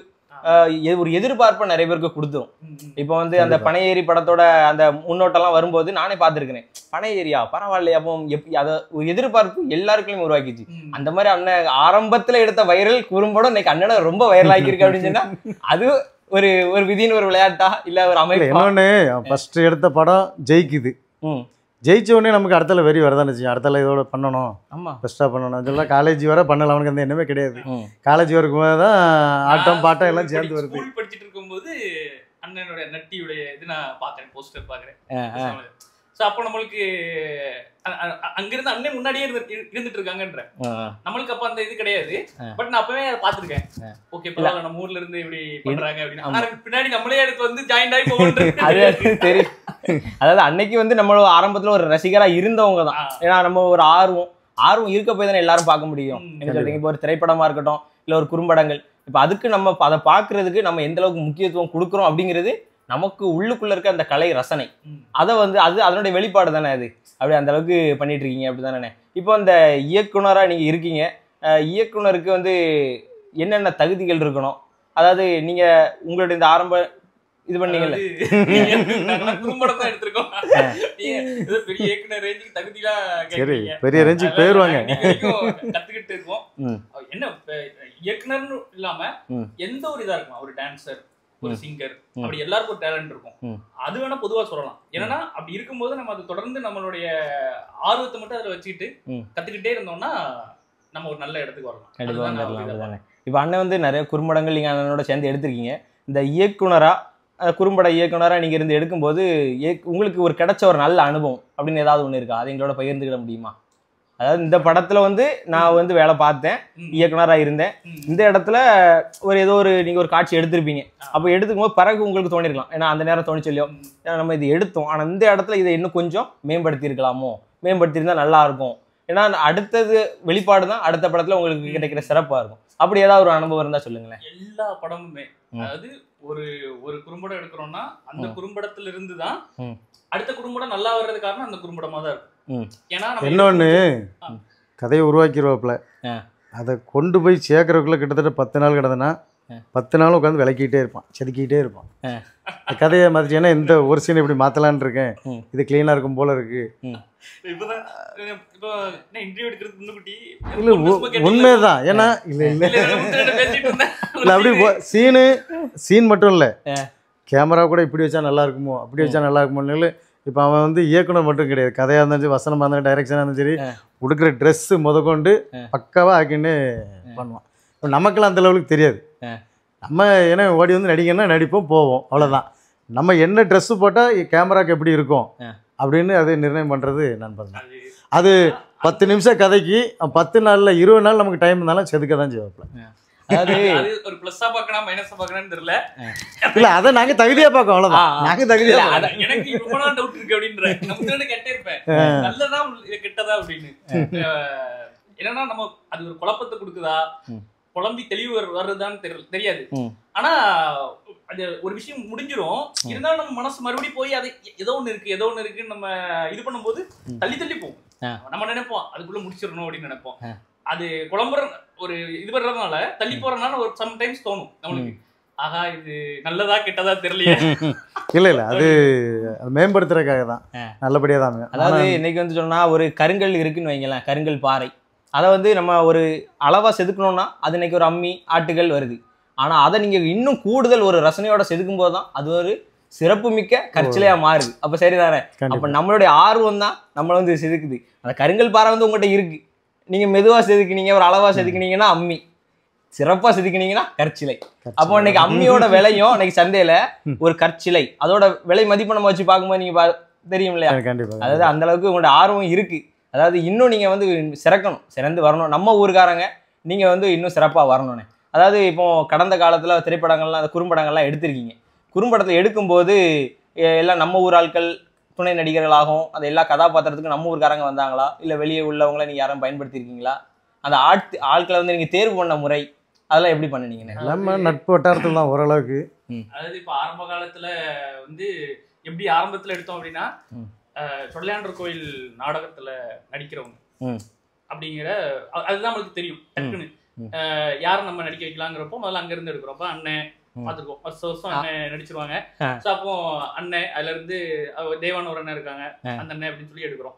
ஒரு எதிர்பார்ப்பை நிறைய பேருக்கு கொடுத்துரும். இப்போ வந்து அந்த பனையேறி படத்தோட அந்த முன்னோட்டம்லாம் வரும்போது நானே பார்த்துருக்கிறேன். பனையேரியா பரவாயில்லையா, அப்போ அதை ஒரு எதிர்பார்ப்பு எல்லாருக்குமே உருவாக்கிச்சு. அந்த மாதிரி அண்ணன் ஆரம்பத்துல எடுத்த வைரல் குறும்படம் இன்னைக்கு அண்ணனை ரொம்ப வைரல் ஆக்கியிருக்கு அப்படின்னு சொன்னா அது ஒரு ஒரு விதின்னு ஒரு விளையாட்டா இல்ல ஒரு அமைப்பு? இன்னொன்னு ஃபர்ஸ்ட் எடுத்த படம் ஜெயிக்குது, ஜெயிச்ச உடனே நமக்கு அடுத்தல வெறி வரதானே செய்யும். அடுத்தல இதோட பண்ணணும், ஆமா பெஸ்ட்டாக பண்ணணும் சொல்லலாம். காலேஜ் வர பண்ணல, அவனுக்கு அந்த எண்ணமே கிடையாது. காலேஜ் வரைக்கும் தான் ஆட்டம் பாட்டம் எல்லாம் சேர்ந்து வருது. ஸ்கூல் படிச்சுட்டு இருக்கும்போது அண்ணனோட நட்டியுடைய இது நான் பார்க்குறேன், போஸ்டர் பார்க்குறேன். ஸோ அப்போ நம்மளுக்கு அங்கிருந்து அண்ணன் முன்னாடியே இருந்துட்டு இருக்காங்கன்ற நம்மளுக்கு அப்ப அந்த இது கிடையாது. பட் நான் அப்பவே அதை பார்த்துருக்கேன். ஓகே பரவாயில்ல, நம்ம ஊர்ல இருந்து இப்படி பண்றாங்க அப்படின்னு. பின்னாடி நம்மளே அதுக்கு வந்து ஜாயின் ஆகி போகணும் தெரியும். அதாவது அன்னைக்கு வந்து நம்மளோட ஆரம்பத்துல ஒரு ரசிகரா இருந்தவங்க தான். ஏன்னா நம்ம ஒரு ஆர்வம் இருக்க போய் தானே எல்லாரும் பார்க்க முடியும். என்ன சொல்றீங்க? இப்போ ஒரு திரைப்படமா இருக்கட்டும், இல்ல ஒரு குறும்படங்கள், இப்ப அதுக்கு நம்ம அதை பாக்குறதுக்கு நம்ம எந்த அளவுக்கு முக்கியத்துவம் கொடுக்குறோம் அப்படிங்கிறது நமக்கு உள்ளுக்குள்ள இருக்க அந்த கலை ரசனை. அதை வந்து அதனுடைய வெளிப்பாடு தானே அது. அப்படி அந்த அளவுக்கு பண்ணிட்டு இருக்கீங்க, அப்படிதானே? இப்போ அந்த இயக்குனரா நீங்க இருக்கீங்க, இயக்குனருக்கு வந்து என்னென்ன தகுதிகள் இருக்கணும்? அதாவது நீங்க உங்களுடைய இந்த ஆரம்ப இது பண்ணீங்கல்ல, குறும்படம் தான் எடுத்திருக்கோம், பெரிய இயக்குனர் ரேஞ்சுக்கு தகுதிலாம் பெரிய ரேஞ்சுக்கு போயிருவாங்க, கத்துக்கிட்டு இருக்கோம். என்ன இயக்குனர்னு இல்லாம எந்த ஒரு இதா இருக்கும், ஒரு டான்சர், ஒரு சிங்கர், அப்படி எல்லாருக்கும் ஒரு டேலண்ட் இருக்கும். அது வேணா பொதுவா சொல்லலாம். ஏன்னா அப்படி இருக்கும்போது நம்ம அது தொடர்ந்து நம்மளுடைய ஆர்வத்தை மட்டும் அதுல வச்சுக்கிட்டு கத்துக்கிட்டே இருந்தோம்னா நம்ம ஒரு நல்ல இடத்துக்கு வரலாம். இப்ப அண்ணன் வந்து நிறைய குறும்படங்கள் நீங்க அண்ணனோட சேர்ந்து எடுத்திருக்கீங்க. இந்த இயக்குனரா, குறும்பட இயக்குனரா நீங்க இருந்து எடுக்கும்போது உங்களுக்கு ஒரு கிடைச்ச ஒரு நல்ல அனுபவம் அப்படின்னு ஏதாவது ஒண்ணு இருக்கா? அதை எங்களோட பகிர்ந்துக்கிட முடியுமா? அதாவது இந்த படத்துல வந்து நான் வந்து வேலை பார்த்தேன், இயக்குனரா இருந்தேன், இந்த இடத்துல ஏதோ ஒரு நீங்க ஒரு காட்சி எடுத்திருப்பீங்க. அப்ப எடுத்துக்கும் போது பிறகு உங்களுக்கு தோணிருக்கலாம், ஏன்னா அந்த நேரம் தோணிச்சு இல்லையோ, நம்ம இது எடுத்தோம் ஆனா இந்த இடத்துல இதை இன்னும் கொஞ்சம் மேம்படுத்தி இருக்கலாமோ, மேம்படுத்தியிருந்தா நல்லா இருக்கும். ஏன்னா அடுத்தது வெளிப்பாடு தான் அடுத்த படத்துல உங்களுக்கு கிடைக்கிற சிறப்பா இருக்கும். அப்படி ஏதாவது ஒரு அனுபவம் இருந்தா சொல்லுங்களேன். எல்லா படமுமே, அதாவது ஒரு ஒரு குறும்படம் எடுக்கிறோம்னா அந்த குறும்படத்துல இருந்து தான் அடுத்த குறும்படம் நல்லா வர்றது காரணம் அந்த குறும்படமா தான் இருக்கும். இன்னொன்னு கதையை உருவாக்கிடுவாப்புல, அதை கொண்டு போய் சேர்க்கறதுக்குள்ள கிட்டத்தட்ட 10 நாள் கிடந்தனா 10 நாள் உட்காந்து விளக்கிட்டே இருப்பான், செதுக்கிட்டே இருப்பான். கதையை மாத்திட்டேன்னா இந்த ஒரு சீன் இப்படி மாத்தலான்னு இருக்கேன், இது கிளீனா இருக்கும் போல இருக்கு. உண்மைதான். ஏன்னா இல்ல அப்படி சீன் மட்டும் இல்ல, கேமரா கூட இப்படி வச்சா நல்லா இருக்குமோ, அப்படி வச்சா நல்லா இருக்குமோ. இப்போ அவன் வந்து இயக்குனர் மட்டும் கிடையாது, கதையாக இருந்தாலும் சரி, வசனமாக இருந்தாலும், டைரக்ஷனாக இருந்தாலும் சரி, கொடுக்குற ட்ரெஸ்ஸு முதற்கொண்டு பக்காவாக ஆக்கின்னு பண்ணுவான். இப்போ நமக்கெல்லாம் அந்த லெவலுக்கு தெரியாது. நம்ம ஏன்னா ஓடி வந்து நடிங்கன்னா நடிப்போம், போவோம், அவ்வளோதான். நம்ம என்ன ட்ரெஸ்ஸு போட்டால் கேமராக்கு எப்படி இருக்கும் அப்படின்னு அது நிர்ணயம் பண்ணுறது நான் பண்ணேன். அது 10 நிமிஷம் கதைக்கு 10 நாளில் 20 நாள் நமக்கு டைம் இருந்தாலும் செதுக்க தான் செய்வாப்புல. ஒரு பிளஸ்ஸா பார்க்கணும் மைனஸா பார்க்கணும்னு தெரியல. இல்ல அத நாங்க தகுதியா பார்க்கோம், அவ்வளவுதான். நாங்க தகுதியா எனக்கு ரொம்ப டவுட் இருக்கு அப்படின்ற நம்ம கேட்டே இருப்பேன், நல்லதா கெட்டதா அப்படின்னு. என்னன்னா நம்ம அது ஒரு குழப்பத்தை கொடுக்குதா, குழம்பி தெளிவு வர்றதுதான்னு தெரியாது. ஆனா அது ஒரு விஷயம் முடிஞ்சிரும், இருந்தாலும் நம்ம மனசு மறுபடியும் போய் அது ஏதோ ஒண்ணு இருக்குன்னு நம்ம இது பண்ணும்போது தள்ளி தள்ளி போகும். நம்ம நினைப்போம் அதுக்குள்ள முடிச்சிடணும் அப்படின்னு நினைப்போம். அது குழம்புற ஒரு இது வர்றதுனால தள்ளி போறதுனால ஒரு சம்டைம்ஸ் தோணும் நம்மளுக்கு, ஆகா இது நல்லதா கெட்டதா தெரியலையே. இல்ல அது மேம்படுத்துறதுக்காக தான், நல்லபடியா தான். அதாவது இன்னைக்கு வந்து சொன்னா ஒரு கருங்கல் இருக்குன்னு வைங்களேன், கருங்கல் பாறை, அதை வந்து நம்ம ஒரு அளவா செதுக்கணும்னா அது இன்னைக்கு ஒரு அம்மி ஆட்டுகள் வருது. ஆனா அதை நீங்க இன்னும் கூடுதல் ஒரு ரசனையோட செதுக்கும் போதுதான் அது ஒரு சிறப்பு மிக்க கற்சிலையா மாறுது. அப்ப சரிதானே? அப்ப நம்மளுடைய ஆர்வம் தான் நம்மள வந்து செதுக்குது. அந்த கருங்கல் பாறை வந்து உங்கள்கிட்ட இருக்கு, நீங்க மெதுவா செதுக்கினீங்க, ஒரு அளவா செதுக்கினீங்கன்னா அம்மி, சிறப்பா செதுக்கினீங்கன்னா கற்சிலை. அப்போ இன்னைக்கு அம்மியோட விலையும் இன்னைக்கு சந்தையில ஒரு கற்சிலை அதோட விலை மதிப்பு நம்ம வச்சு பார்க்கும்போது நீங்க தெரியும் இல்லையா? அதாவது அந்த அளவுக்கு உங்களோட ஆர்வம் இருக்கு. அதாவது இன்னும் நீங்க வந்து சிறக்கணும், சிறந்து வரணும், நம்ம ஊருக்காரங்க நீங்க வந்து இன்னும் சிறப்பா வரணும்னு. அதாவது இப்போ கடந்த காலத்துல திரைப்படங்கள்லாம் அந்த குறும்படங்கள்லாம் எடுத்திருக்கீங்க. குறும்படத்தை எடுக்கும்போது எல்லாம் நம்ம ஊர் ஆட்கள் துணை நடிகர்களாகவும் அந்த எல்லா கதாபாத்திரத்துக்கும் நம்ம ஊருக்காரங்க வந்தாங்களா, இல்லை வெளியே உள்ளவங்கள நீங்கள் யாரும் பயன்படுத்தியிருக்கீங்களா? அந்த ஆட்களை வந்து நீங்க தேர்வு பண்ண முறை அதெல்லாம் எப்படி பண்ணுனீங்கண்ணே? எல்லாமே நட்பு வட்டாரத்தில் தான் ஓரளவுக்கு. அதாவது இப்ப ஆரம்ப காலத்துல வந்து எப்படி ஆரம்பத்துல எடுத்தோம் அப்படின்னா சொல்லாண்டர் கோயில் நாடகத்துல நடிக்கிறவங்க அப்படிங்கிற அதுதான் நம்மளுக்கு தெரியும். டக்குன்னு யாரை நம்ம நடிக்க வைக்கலாங்கிறப்போ முதல்ல அங்க இருந்து எடுக்கிறோம். அப்ப அண்ணன் பார்த்துருக்கோம், வருஷம் அண்ணன் நடிச்சிருவாங்க. ஸோ அப்போ அண்ணன் அதுல இருந்து தேவான ஒரு அண்ணன் இருக்காங்க, அந்த அண்ணன் அப்படின்னு சொல்லி எடுக்கிறோம்.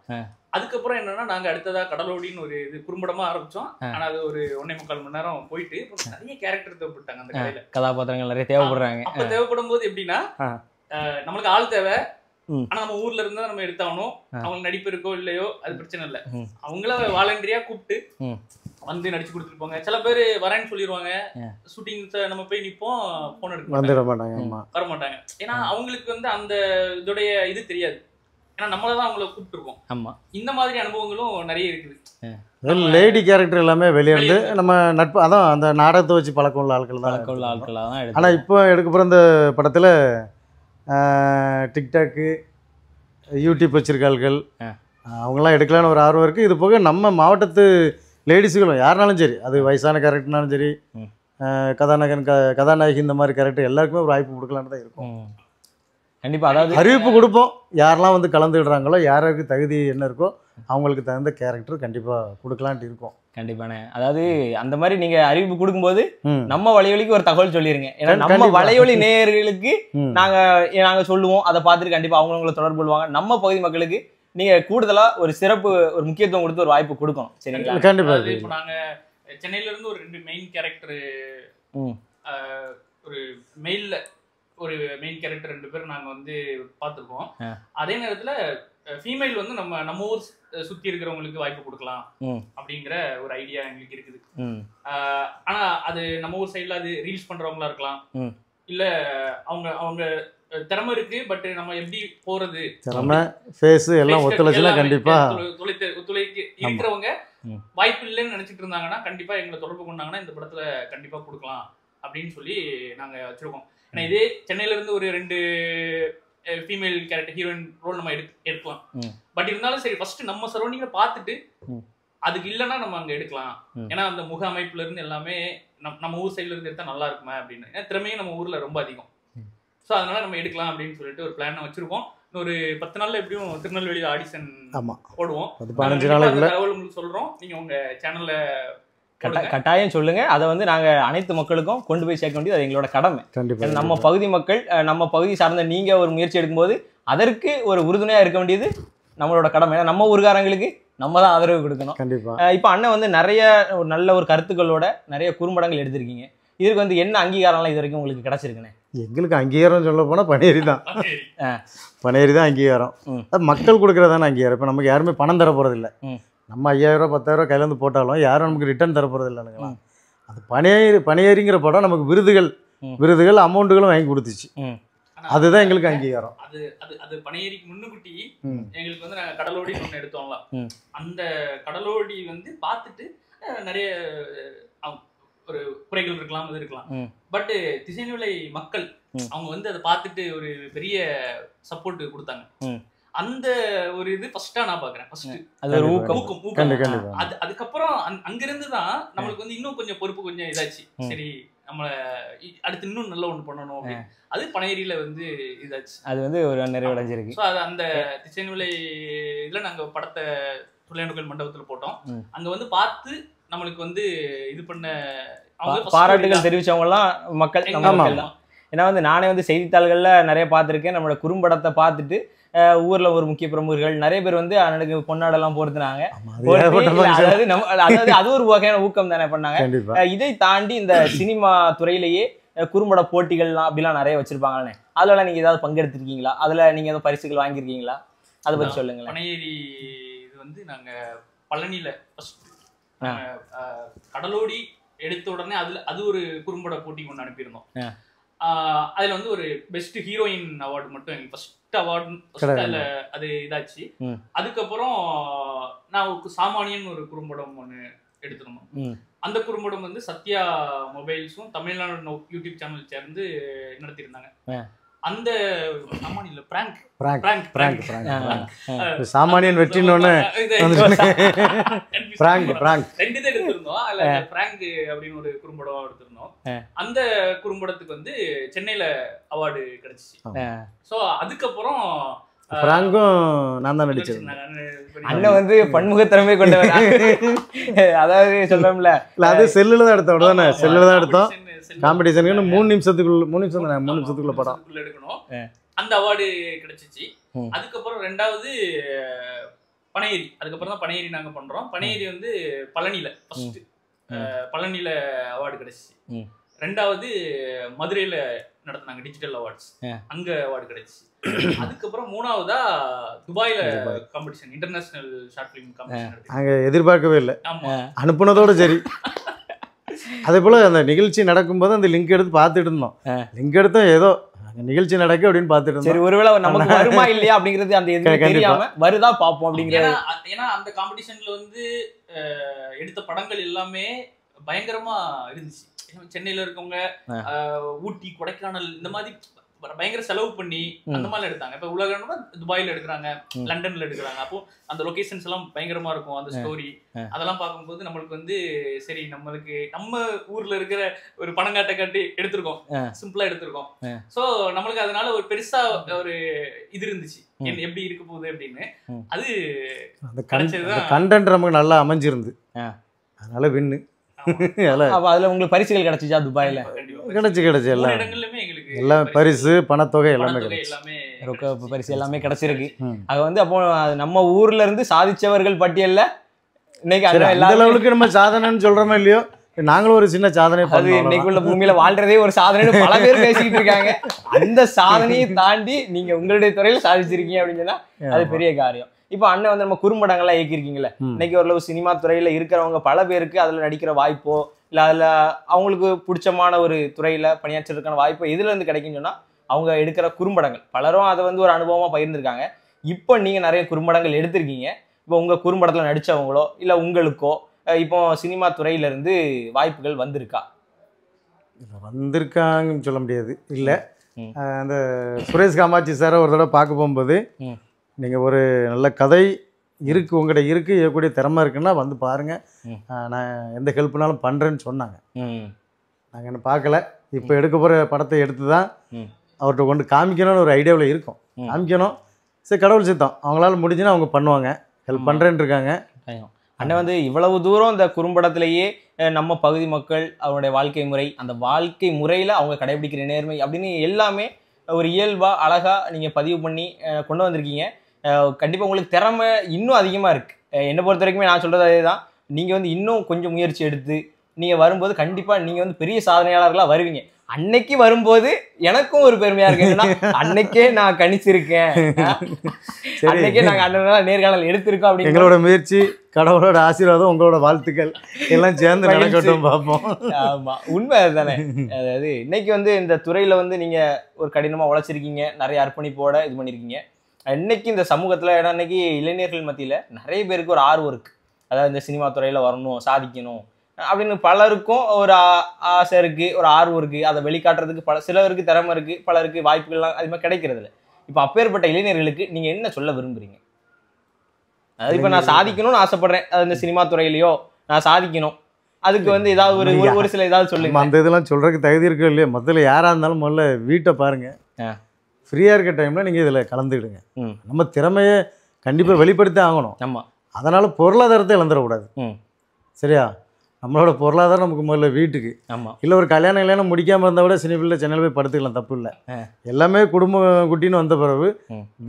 அதுக்கப்புறம் என்னன்னா நாங்க அடுத்ததா கடலோடின்னு ஒரு இது குறும்படமா ஆரம்பிச்சோம். ஆனா அது ஒரு 1.25 மணி நேரம் போயிட்டு நிறைய கேரக்டர் தேவைப்பட்டாங்க அந்த கதையில. கதாபாத்திரங்கள் நிறைய தேவைப்படுறாங்க. அப்ப தேவைப்படும் போது எப்படின்னா நம்மளுக்கு ஆள் தேவை. ஆனா நம்ம ஊர்ல இருந்தா நம்ம எடுத்தாகணும். அவங்களுக்கு நடிப்பு இருக்கோ இல்லையோ அது பிரச்சனை இல்லை. அவங்கள வாலண்டரியா கூப்பிட்டு வந்து நடிச்சு கொடுத்துட்டு போங்க. சில பேர் வரேன்னு சொல்லிடுவாங்க, ஷூட்டிங் நம்ம போய் நிப்போம், போன் எடுக்க வர மாட்டாங்க. ஏன்னா அவங்களுக்கு வந்து அந்த இதோடைய இது தெரியாது. ஏன்னா நம்மளதான் அவங்கள கூப்பிட்டுருக்கோம். ஆமா, இந்த மாதிரி அனுபவங்களும் நிறைய இருக்குது. லேடி கேரக்டர் எல்லாமே வெளியே வந்து நம்ம நட்பு அதான் அந்த நாடகத்தை வச்சு பழக்கம் உள்ள ஆட்கள் தான். ஆனால் இப்போ எடுக்க போகிற இந்த படத்தில் டிக்டாக்கு யூடியூப் வச்சிருக்க ஆட்கள் அவங்களாம் எடுக்கலான்னு ஒரு ஆர்வம் இருக்குது. இது போக நம்ம மாவட்டத்து லேடிஸுகளும் யாருனாலும் சரி, அது வயசான கேரக்டர்னாலும் சரி, கதாநாயகி இந்த மாதிரி கேரக்டர் எல்லாருக்குமே ஒரு வாய்ப்பு கொடுக்கலான்னு தான் இருக்கும். கண்டிப்பாக அதாவது அறிவிப்பு கொடுப்போம். யாரெல்லாம் வந்து கலந்துடுறாங்களோ, யாருக்கு தகுதி என்ன இருக்கோ அவங்களுக்கு தகுந்த கேரக்டர் கண்டிப்பாக கொடுக்கலான்ட்டு இருக்கோம். கண்டிப்பாண்ணே. அதாவது அந்த மாதிரி நீங்க அறிவிப்பு கொடுக்கும்போது நம்ம வலையொலிக்கு ஒரு தகவல் சொல்லிருங்க. ஏன்னா நம்ம வலையொலி நேயர்களுக்கு நாங்க சொல்லுவோம், அதை பார்த்துட்டு கண்டிப்பா அவங்களை தொடர்பு கொள்வாங்க. நம்ம பகுதி மக்களுக்கு நீங்க கூடுதலா ஒரு சிறப்பு ஒரு முக்கியத்துவம் கொடுத்து ஒரு வாய்ப்பு கொடுக்கணும். சரிங்களா? கண்டிப்பா. இப்போ நாங்க சென்னையில இருந்து ஒரு 2 மெயின் கேரக்டர், ஒரு மெயில்ல ஒரு மெயின் கேரக்டர் 2 பேர் நாங்க வந்து பார்த்துருக்கோம். அதே நேரத்துல ஃபீமேல் வந்து நம்ம ஊர் சுத்தி இருக்கிறவங்களுக்கு வாய்ப்பு கொடுக்கலாம் அப்படிங்கிற ஒரு ஐடியா எங்களுக்கு இருக்குது. ஆனா அது நம்ம ஊர் சைட்ல அது ரீல்ஸ் பண்றவங்களா இருக்கலாம், இல்ல அவங்க திறமை இருக்கு, பட் நம்ம எப்படி போறது, திறமை ஃபேஸ் எல்லாம் ஒத்துழைச்சுனா கண்டிப்பா ஒத்துழைக்கு இருக்கிறவங்க வாய்ப்பு இல்லைன்னு நினைச்சிட்டு இருந்தாங்கன்னா கண்டிப்பா எங்களை தொடர்பு கொண்டாங்கன்னா இந்த படத்துல கண்டிப்பா கொடுக்கலாம் அப்படின்னு சொல்லி நாங்க வச்சிருக்கோம். ஏன்னா இதே சென்னையில இருந்து ஒரு 2 ஃபீமேல் கேரக்டர் ஹீரோயின் ரோல் நம்ம எடுக்கலாம். பட் இருந்தாலும் சரி, ஃபர்ஸ்ட் நம்ம சரௌண்டிங்ல பார்த்துட்டு அதுக்கு இல்லைன்னா நம்ம அங்க எடுக்கலாம். ஏன்னா அந்த முக அமைப்புல இருந்து எல்லாமே நம்ம ஊர் சைட்ல இருந்து எடுத்தா நல்லா இருக்குமே அப்படின்னு. ஏன்னா திறமையும் நம்ம ஊர்ல ரொம்ப அதிகம். ஸோ அதனால நம்ம எடுக்கலாம் அப்படின்னு சொல்லிட்டு ஒரு பிளான் வச்சிருக்கோம். ஒரு 10 நாள்ல எப்படியும் திருநெல்வேலியில் ஆடிஷன் போடுவோம். 15 நாளைக்குள்ள தகவல் உங்களுக்கு சொல்றோம். நீங்க உங்க சேனல்ல கட்டாயம் சொல்லுங்க. அதை வந்து நாங்க அனைத்து மக்களுக்கும் கொண்டு போய் சேர்க்க வேண்டியது அது எங்களோட கடமை. நம்ம பகுதி மக்கள், நம்ம பகுதி சார்ந்த நீங்க ஒரு முயற்சி எடுக்கும்போது அதற்கு ஒரு உறுதுணையா இருக்க வேண்டியது நம்மளோட கடமை. நம்ம ஊர்காரங்களுக்கு நம்ம தான் ஆதரவு கொடுக்கணும். கண்டிப்பா. இப்போ அண்ணன் வந்து நிறைய நல்ல ஒரு கருத்துக்களோட நிறைய குறும்படங்கள் எடுத்திருக்கீங்க. இதுக்கு வந்து என்ன அங்கீகாரம்லாம் இது வரைக்கும் உங்களுக்கு கிடைச்சிருக்குண்ணே? எங்களுக்கு அங்கீகாரம் சொல்ல போனால் பனேரி தான். பனேரி தான் அங்கீகாரம். அது மக்கள் கொடுக்குறதான அங்கீகாரம். இப்போ நமக்கு யாருமே பணம் தர போகிறது இல்லை. நம்ம 5000 10,000 கையிலேருந்து போட்டாலும் யாரும் நமக்கு ரிட்டர்ன் தர போகிறது இல்லைங்களா. அது பனேரிங்கிற படம் நமக்கு விருதுகள் அமௌண்ட்டுகளும் வாங்கி கொடுத்துச்சு. அதுதான் எங்களுக்கு அங்கீகாரம். அது பனையேரிக்கு முன்னுக்குட்டி எங்களுக்கு வந்து நாங்கள் கடலோடி ஒன்று எடுத்தோம்ல, அந்த கடலோடி வந்து பார்த்துட்டு நிறைய ஒரு குறைகள் இருக்கலாம், இது இருக்கலாம். பட் திசைநிலை மக்கள் அவங்க வந்து அதை பார்த்துட்டு ஒரு பெரிய சப்போர்ட் கொடுத்தாங்க. அந்த ஒரு இது ஃபர்ஸ்டா நான் பாக்குறேன். அதுக்கப்புறம் அங்கிருந்து தான் நம்மளுக்கு வந்து இன்னும் கொஞ்சம் பொறுப்பு கொஞ்சம் இதாச்சு. சரி, நம்மள அடுத்து இன்னும் நல்ல ஒண்ணு பண்ணணும் அப்படின்னு. அது பனையேரியில வந்து இதாச்சு. அது வந்து ஒரு நிறைவடைஞ்சிருக்கு. ஸோ அது அந்த திசைநிலை இதுல நாங்க படத்தை சொல்லாண்டர் மண்டபத்துல போட்டோம். அங்க வந்து பார்த்து நம்மளுக்கு வந்து இது பண்ண பாராட்டுகள் தெரிவிச்சவங்க எல்லாம் மக்கள் தான். ஏன்னா வந்து நானே வந்து செய்தித்தாள்கள்ல நிறைய பார்த்துருக்கேன். நம்மளோட குறும்படத்தை பார்த்துட்டு ஊர்ல ஒரு முக்கிய பிரமுகர்கள் நிறைய பேர் வந்து அண்ணனுக்கு பொன்னாடெல்லாம் போர்த்துனாங்க. அதாவது அது ஒரு வகையான ஊக்கம் தானே பண்ணாங்க. இதை தாண்டி இந்த சினிமா துறையிலேயே குறும்பட போட்டிகள்லாம் அப்படிலாம் நிறைய வச்சிருப்பாங்கன்னு, அதுல நீங்க ஏதாவது பங்கெடுத்திருக்கீங்களா? அதுல நீங்க ஏதாவது பரிசுகள் வாங்கியிருக்கீங்களா? அதை பத்தி சொல்லுங்களேன். பனையேரி இது வந்து நாங்க பழனியில கடலோடி எடுத்த உடனே அது ஒரு குறும்பட போட்டி கொண்டு அனுப்பியிருந்தோம். அதுல வந்து ஒரு பெஸ்ட் ஹீரோயின் அவார்டு மட்டும் எங்களுக்கு ஃபர்ஸ்ட் அவார்டு அது இதாச்சு. அதுக்கப்புறம் நான் சாமானியன் ஒரு குறும்படம் ஒன்று எடுத்துருந்தோம். அந்த குறும்படம் வந்து சத்யா மொபைல்ஸும் தமிழ்நாடு யூடியூப் சேனல் சேர்ந்து நடத்திருந்தாங்க. அந்த சாமானியன்ல சாமானியன் வெற்றின்னு ரெண்டு எடுத்திருந்தோம். அதுல பிராங்க் அப்படின்னு ஒரு குறும்படம் எடுத்திருந்தோம். அந்த குறும்படத்துக்கு வந்து சென்னையில அவார்டு கிடைச்சிச்சு. சோ அதுக்கப்புறம் பிராங்கும் நான் தான் நடிச்சேன். அண்ணன் வந்து பன்முகத்திறமை கொண்டவர். அதாவது சொல்றோம்ல, அது செல்லுல தான் எடுத்தோம் தானே, செல்லுல தான் எடுத்தோம். காம்படிஷனுக்கு 3 நிமிஷத்துக்குள்ள படம் எடுக்கணும். அந்த அவார்டு கிடைச்சிச்சு. அதுக்கப்புறம் 2வது பனையேரி. அதுக்கப்புறம் தான் பனையேரி நாங்க பண்றோம். பனையேரி வந்து பழனியில ஃபர்ஸ்ட் பழனியில அவார்டு கிடைச்சிச்சு. 2வது மதுரையில நடத்தினாங்க டிஜிட்டல் அவார்ட்ஸ், அங்க அவார்டு கிடைச்சிச்சு. அதுக்கப்புறம் 3வதா துபாயில competition, international short film competition. அங்க எதிர்பார்க்கவே இல்லை, அனுப்புனதோட சரி. அதே போல அந்த நிகழ்ச்சி நடக்கும்போது அந்த லிங்க் எடுத்து பார்த்துட்டு இருந்தோம். லிங்க் எடுத்தோம், ஏதோ நிகழ்ச்சி நடக்க அப்படின்னு பார்த்துட்டு இருந்தோம். சரி, ஒருவேளை நமக்கு வருமா இல்லையா அப்படிங்கிறது அந்த எதுவும் தெரியாம வருதா பார்ப்போம் அப்படிங்கிறது. ஏன்னா அந்த காம்படிஷன்ல வந்து எடுத்த படங்கள் எல்லாமே பயங்கரமா இருந்துச்சு. சென்னையில இருக்கவங்க ஊட்டி, கொடைக்கானல் இந்த மாதிரி பயங்கர செலவு பண்ணி அந்த மாதிரி எடுத்தாங்க. இப்ப உலகம்னா துபாயில எடுக்கிறாங்க, லண்டன்ல எடுக்கிறாங்க. அப்போ அந்த லொகேஷன்ஸ் எல்லாம் பயங்கரமா இருக்கும். அந்த ஸ்டோரி அதெல்லாம் பார்க்கும்போது நம்மளுக்கு வந்து சரி, நம்மளுக்கு நம்ம ஊர்ல இருக்கிற ஒரு பணங்காட்டை காட்டி எடுத்திருக்கோம், சிம்பிளா எடுத்திருக்கோம். சோ நம்மளுக்கு அதனால ஒரு பெருசா ஒரு இது இருந்துச்சு, எப்படி இருக்க போகுது அப்படின்னு. அது கண்டென்ட் நமக்கு நல்லா அமைஞ்சிருந்து, அதனால வின்னு. அதுல உங்களுக்கு பரிசுகள் கிடைச்சிச்சா? துபாயில கிடைச்சு எல்லாம் பரிசு, பணத்தொகை எல்லாமே ரொக்க பரிசு எல்லாமே கிடைச்சிருக்கு. அது வந்து அப்போ நம்ம ஊர்ல இருந்து சாதிச்சவர்கள் பட்டியல்ல இன்னைக்கு அந்த லெவலுக்கு நம்ம சாதனைன்னு சொல்றோமோ இல்லையோ, நாங்களும் ஒரு சின்ன சாதனை. அது இன்னைக்குள்ள பூமியில வாழ்றதே ஒரு சாதனைன்னு பல பேர் பேசிக்கிட்டு இருக்காங்க. அந்த சாதனையை தாண்டி நீங்க உங்களுடைய துறையில சாதிச்சிருக்கீங்க அப்படின்னு சொன்னா அது பெரிய காரியம். இப்போ அண்ணன் வந்து நம்ம குறும்படங்கள்லாம் இயக்கிருக்கீங்களே, இன்னைக்கு ஓரளவு சினிமா துறையில இருக்கிறவங்க பல பேருக்கு அதுல நடிக்கிற வாய்ப்போ இல்லை அதில் அவங்களுக்கு பிடிச்சமான ஒரு துறையில பணியாற்றுறதுக்கான வாய்ப்போ எதுல இருந்து கிடைக்குன்னு சொன்னா அவங்க எடுக்கிற குறும்படங்கள். பலரும் அதை வந்து ஒரு அனுபவமா பகிர்ந்துருக்காங்க. இப்போ நீங்க நிறைய குறும்படங்கள் எடுத்திருக்கீங்க. இப்போ உங்க குறும்படத்துல நடிச்சவங்களோ இல்லை உங்களுக்கோ இப்போ சினிமா துறையில இருந்து வாய்ப்புகள் வந்திருக்காங்கன்னு சொல்ல முடியாது. இல்லை, அந்த சுரேஷ் காமாட்சி சாரை ஒரு தடவை பார்க்க போகும்போது, நீங்கள் ஒரு நல்ல கதை இருக்குது, உங்கள்கிட்ட இருக்குது, இருக்கக்கூடிய திறமை இருக்குன்னா வந்து பாருங்கள், நான் எந்த ஹெல்ப்னாலும் பண்ணுறேன்னு சொன்னாங்க. நாங்கள் என்ன பார்க்கல. இப்போ எடுக்க போகிற படத்தை எடுத்து தான் அவர்கிட்ட கொண்டு காமிக்கணும்னு ஒரு ஐடியாவில் இருக்கும். காமிக்கணும், சரி கடவுள் சித்தம், அவங்களால முடிஞ்சுன்னா அவங்க பண்ணுவாங்க, ஹெல்ப் பண்ணுறேன்னு இருக்காங்க. அண்ணன் வந்து இவ்வளவு தூரம் இந்த குறும்படத்திலேயே நம்ம பகுதி மக்கள் அவருடைய வாழ்க்கை முறை, அந்த வாழ்க்கை முறையில் அவங்க கடைபிடிக்கிற நேர்மை அப்படின்னு எல்லாமே ஒரு இயல்பாக அழகாக நீங்கள் பதிவு பண்ணி கொண்டு வந்திருக்கீங்க. கண்டிப்பாக உங்களுக்கு திறமை இன்னும் அதிகமாக இருக்குது. என்னை பொறுத்த வரைக்குமே நான் சொல்கிறது அதே தான். நீங்கள் வந்து இன்னும் கொஞ்சம் முயற்சி எடுத்து நீங்கள் வரும்போது கண்டிப்பாக நீங்கள் வந்து பெரிய சாதனையாளர்களாக வருவீங்க. அன்னைக்கு வரும்போது எனக்கும் ஒரு பெருமையாக இருக்கு. அன்னைக்கே நான் கணிச்சிருக்கேன், அன்னைக்கே நாங்கள் அண்ணன் நேர்காணல் எடுத்திருக்கோம் அப்படின்னு. எங்களோட முயற்சி, கடவுளோட ஆசீர்வாதம், உங்களோட வாழ்த்துக்கள் எல்லாம் சேர்ந்து நடக்கட்டும், பார்ப்போம். ஆமாம், உண்மை அதுதானே. அதாவது இன்னைக்கு வந்து இந்த துறையில் வந்து நீங்கள் ஒரு கடினமாக உழைச்சிருக்கீங்க, நிறைய அர்ப்பணிப்போட இது பண்ணியிருக்கீங்க. இன்னைக்கு இந்த சமூகத்தில் ஏன்னா இன்னைக்கு இளைஞர்கள் மத்தியில் நிறைய பேருக்கு ஒரு ஆர்வம் இருக்குது. அதாவது இந்த சினிமா துறையில் வரணும், சாதிக்கணும் அப்படின்னு பலருக்கும் ஒரு ஆசை இருக்குது, ஒரு ஆர்வம் இருக்குது. அதை வெளிக்காட்டுறதுக்கு சிலருக்கு திறமை இருக்குது, பலருக்கு வாய்ப்புகள்லாம் அதிகமாக கிடைக்கிறது இல்லை. இப்போ அப்பேற்பட்ட இளைஞர்களுக்கு நீங்கள் என்ன சொல்ல விரும்புகிறீங்க? அதாவது இப்போ நான் சாதிக்கணும்னு ஆசைப்படுறேன், அது இந்த சினிமா துறையிலையோ நான் சாதிக்கணும், அதுக்கு வந்து ஏதாவது ஒரு சில ஏதாவது சொல்லுங்க. அந்த இதெல்லாம் சொல்கிறதுக்கு தகுதி இருக்கோ இல்லையா, முதல்ல யாராக இருந்தாலும் முதல்ல வீட்டை பாருங்கள். ஃப்ரீயாக இருக்க டைமில் நீங்கள் இதில் கலந்துக்கிடுங்க. நம்ம திறமையை கண்டிப்பாக வெளிப்படுத்தி ஆகணும். ஆமாம், அதனால் பொருளாதாரத்தை இழந்துடக்கூடாது. சரியா? நம்மளோட பொருளாதாரம் நமக்கு முதல்ல வீட்டுக்கு. ஆமாம், இல்லை ஒரு கல்யாணம் முடிக்காமல் இருந்தால் கூட சினிஃபீல்டில் சென்னையில் போய் படுத்துக்கலாம், தப்பு இல்லை. எல்லாமே குடும்பம் குட்டின்னு வந்த பிறகு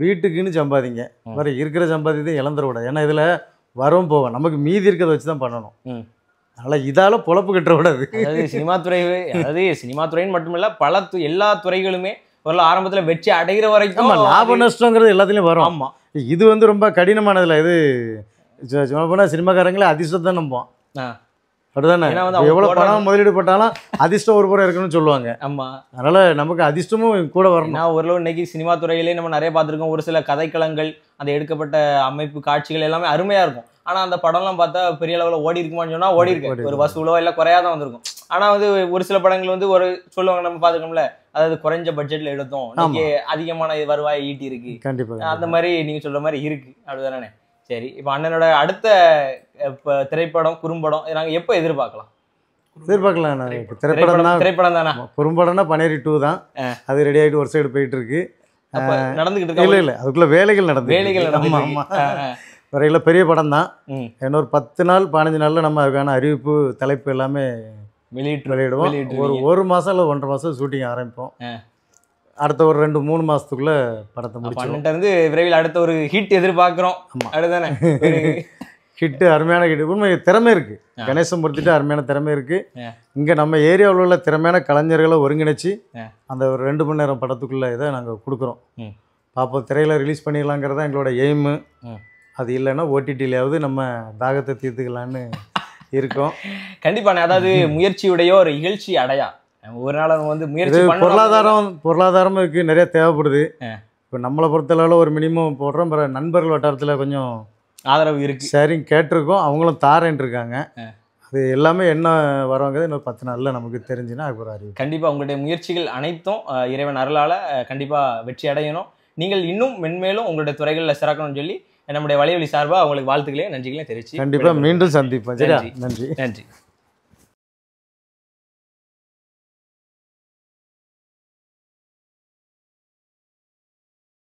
வீட்டுக்குன்னு சம்பாதிங்க. வேறு இருக்கிற சம்பாதியத்தை இழந்துடக்கூடாது. ஏன்னா இதில் வரும் போவோம், நமக்கு மீதி இருக்கிறத வச்சு தான் பண்ணணும். அதனால் இதால் பொழப்பு கட்டக்கூடாது. அதாவது சினிமா துறைன்னு மட்டும் இல்லை, எல்லா துறைகளுமே ஒரு ஆரம்பத்தில் வெற்றி அடைகிற வரைக்கும் லாப நஷ்டங்கிறது எல்லாத்துலேயும் வரும். ஆமாம், இது வந்து ரொம்ப கடினமானதில்லை. இது சும்மா போனால் சினிமாக்காரங்களே அதிர்ஷ்டம் தான் நம்புவோம். அப்படிதானே? எவ்வளோ பணம் முதலீடு போட்டாலும் அதிர்ஷ்டம் ஒரு புறம் இருக்குன்னு சொல்லுவாங்க. ஆமாம், அதனால் நமக்கு அதிர்ஷ்டமும் கூட வரணும். நான் ஓரளவு இன்னைக்கு சினிமா துறையிலே நம்ம நிறைய பார்த்துருக்கோம். ஒரு சில கதைக்களங்கள், அந்த எடுக்கப்பட்ட அமைப்பு காட்சிகள் எல்லாமே அருமையாக இருக்கும். ஆனால் அந்த படம்லாம் பார்த்தா பெரிய அளவில் ஓடி இருக்குமான்னு சொன்னால் ஓடி இருக்கு, ஒரு வசூலோ இல்லை குறையாதான் வந்திருக்கும். ஆனால் வந்து ஒரு சில படங்கள் வந்து ஒரு சொல்லுவாங்க, நம்ம பார்த்துக்கோம்ல, அதாவது குறைஞ்ச பட்ஜெட்ல எடுத்தோம், இன்னைக்கு அதிகமான வருவாய் ஈட்டி இருக்கு. கண்டிப்பாக அந்த மாதிரி நீங்க சொல்ற மாதிரி இருக்கு, அப்படிதானே? சரி, இப்போ அண்ணனோட அடுத்த இப்போ திரைப்படம் குறும்படம் நாங்கள் எப்போ எதிர்பார்க்கலாம்? எதிர்பார்க்கலாம். நான் திரைப்படம் தான். திரைப்படம் தானே. குறும்படம்னா பனேரி 2 தான். அது ரெடி ஆகிட்டு ஒரு சைடு போயிட்டு இருக்கு. நடந்துகிட்டு இருக்கு. இல்லை இல்லை, அதுக்குள்ள வேலைகள் நடந்து. ஆமாம் ஆமாம். வரையில் பெரிய படம் தான். இன்னொரு 10 நாள் 15 நாளில் நம்ம அதுக்கான அறிவிப்பு தலைப்பு எல்லாமே வெளியிடுவோம். ஒரு மாதம் இல்லை 1.5 மாதம் ஷூட்டிங் ஆரம்பிப்போம். அடுத்த ஒரு 2-3 மாதத்துக்குள்ளே படத்தை முடிச்சிடுவோம். இருந்து விரைவில் அடுத்த ஒரு ஹிட் எதிர்பார்க்குறோம். அதுதானே ஹிட்டு, அருமையான ஹிட். உண்மை திறமை இருக்குது. கணேசமூர்த்திட்டு அருமையான திறமை இருக்குது. இங்கே நம்ம ஏரியாவில் உள்ள திறமையான கலைஞர்களை ஒருங்கிணைச்சி அந்த ஒரு 2 மணி நேரம் படத்துக்குள்ளே இதை நாங்கள் கொடுக்குறோம். பார்ப்போம், திரையில் ரிலீஸ் பண்ணிடலாங்கிறது தான் எங்களோட எய்மு. அது இல்லைன்னா ஓடிடியிலாவது நம்ம தாகத்தை தீர்த்துக்கலான்னு இருக்கோம். கண்டிப்பாண்ணே. அதாவது முயற்சியுடையோ ஒரு இகழ்ச்சி அடையா. ஒரு நாள் வந்து முயற்சி பொருளாதாரமும் இருக்குது, நிறைய தேவைப்படுது. இப்போ நம்மளை பொறுத்தளவில் ஒரு மினிமம் போடுறோம். அப்புறம் நண்பர்கள் வட்டாரத்தில் கொஞ்சம் ஆதரவு இருக்குது, ஷேரிங் கேட்டிருக்கோம். அவங்களும் தாரேன் இருக்காங்க. அது எல்லாமே என்ன வருவாங்க இன்னொரு 10 நாளில் நமக்கு தெரிஞ்சுன்னா அதுக்கு ஒரு அறிவு. கண்டிப்பாக உங்களுடைய முயற்சிகள் அனைத்தும் இறைவன் அருளால் கண்டிப்பாக வெற்றி அடையணும். நீங்கள் இன்னும் மென்மேலும் உங்களுடைய துறைகளில் சிறக்கணும்னு சொல்லி நம்முடைய வலைவழி சார்பாக அவங்களுக்கு வாழ்த்துக்களையும் நன்றிகளையும் தெரிவிச்சு கண்டிப்பாக மீண்டும் சந்திப்போம். நன்றி.